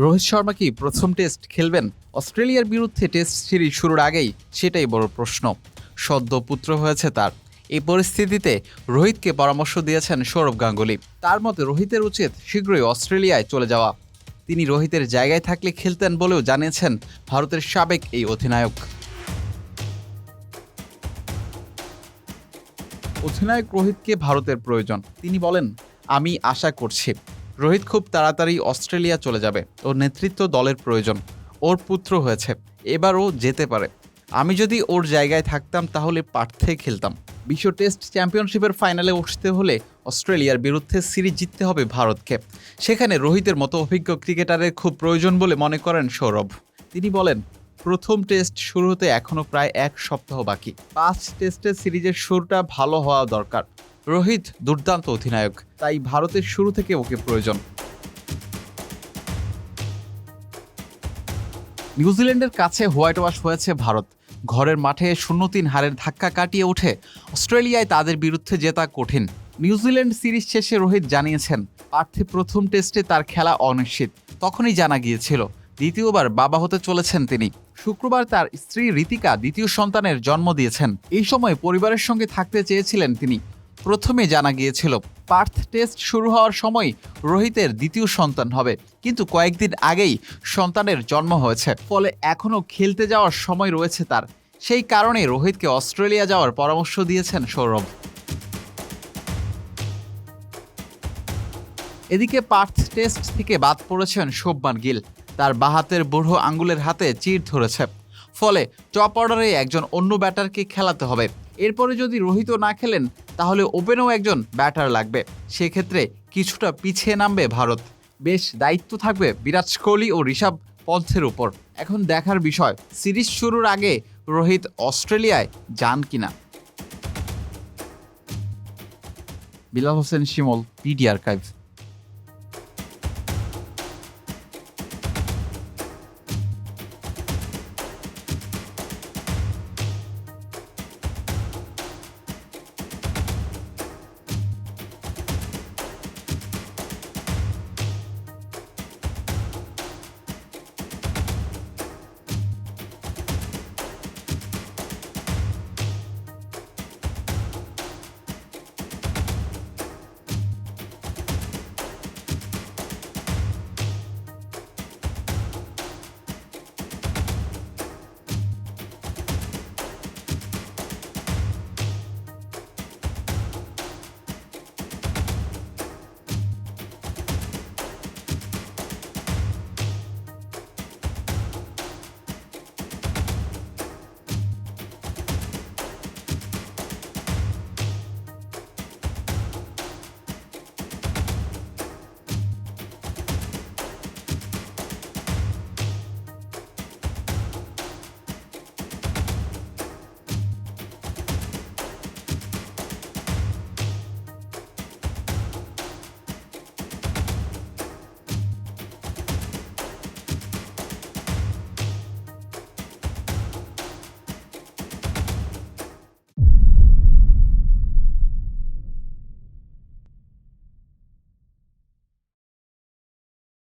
রোহিত শর্মা কি প্রথম টেস্ট খেলবেন অস্ট্রেলিয়ার বিরুদ্ধে? টেস্ট সিরিজ শুরুর আগেই সেটাই বড় প্রশ্ন। সদ্য পুত্র হয়েছে তার। এই পরিস্থিতিতে রোহিতকে পরামর্শ দিয়েছেন সৌরভ গাঙ্গুলি। তার মতে রোহিতের উচিত শীঘ্রই অস্ট্রেলিয়ায় চলে যাওয়া। তিনি রোহিতের জায়গায় থাকলে খেলতেন বলেও জানিয়েছেন ভারতের সাবেক এই অধিনায়ক। অধিনায়ক রোহিতকে ভারতের প্রয়োজন। তিনি বলেন, আমি আশা করছি রোহিত খুব তাড়াতাড়ি অস্ট্রেলিয়া চলে যাবে। ওর নেতৃত্ব দলের প্রয়োজন। ওর পুত্র হয়েছে, এবার ও যেতে পারে। আমি যদি ওর জায়গায় থাকতাম তাহলে পার্থে খেলতাম। বিশ্ব টেস্ট চ্যাম্পিয়নশিপের ফাইনালে উঠতে হলে অস্ট্রেলিয়ার বিরুদ্ধে সিরিজ জিততে হবে ভারতকে। সেখানে রোহিতের মতো অভিজ্ঞ ক্রিকেটারের খুব প্রয়োজন বলে মনে করেন সৌরভ। তিনি বলেন, প্রথম টেস্ট শুরু হতে এখনও প্রায় 1 সপ্তাহ বাকি। 5 টেস্টের সিরিজের শুরুটা ভালো হওয়া দরকার। রোহিত দুর্দান্ত অধিনায়ক, তাই ভারতের শুরু থেকে ওকে প্রয়োজন। নিউজিল্যান্ডের কাছে হোয়াইট ওয়াশ হয়েছে ভারত। ঘরের মাঠে 0-3 হারের ধাক্কা কাটিয়ে উঠে অস্ট্রেলিয়ায় তাদের বিরুদ্ধে জেতা কঠিন। নিউজিল্যান্ড সিরিজ শেষে রোহিত জানিয়েছেন, পার্থে প্রথম টেস্টে তার খেলা অনিশ্চিত। তখনই জানা গিয়েছিল দ্বিতীয়বার বাবা হতে চলেছেন তিনি। শুক্রবার তার স্ত্রী ঋতিকা দ্বিতীয় সন্তানের জন্ম দিয়েছেন। এই সময় পরিবারের সঙ্গে থাকতে চেয়েছিলেন তিনি। প্রথমে জানা গিয়েছিল পার্থ টেস্ট শুরু হওয়ার সময় রোহিতের দ্বিতীয় সন্তান হবে, কিন্তু কয়েকদিন আগেই সন্তানের জন্ম হয়েছে। ফলে এখনও খেলতে যাওয়ার সময় রয়েছে তার। সেই কারণে রোহিতকে অস্ট্রেলিয়া যাওয়ার পরামর্শ দিয়েছেন সৌরভ। এদিকে পার্থ টেস্ট থেকে বাদ পড়েছেন শুভমান গিল। তার বাহাতের বুড়ো আঙ্গুলের হাতে চির ধরেছে। ফলে টপ অর্ডারে একজন অন্য ব্যাটারকে খেলাতে হবে। এরপরে যদি রোহিতও না খেলেন তাহলে ওপেনেও একজন ব্যাটার লাগবে। সেক্ষেত্রে কিছুটা পিছিয়ে নামবে ভারত। বেশ দায়িত্ব থাকবে বিরাট কোহলি ও ঋষভ পন্থের উপর। এখন দেখার বিষয় সিরিজ শুরুর আগে রোহিত অস্ট্রেলিয়ায় যান কিনা। বিলাল হোসেন শিমুল, পিডি আর্কাইভ।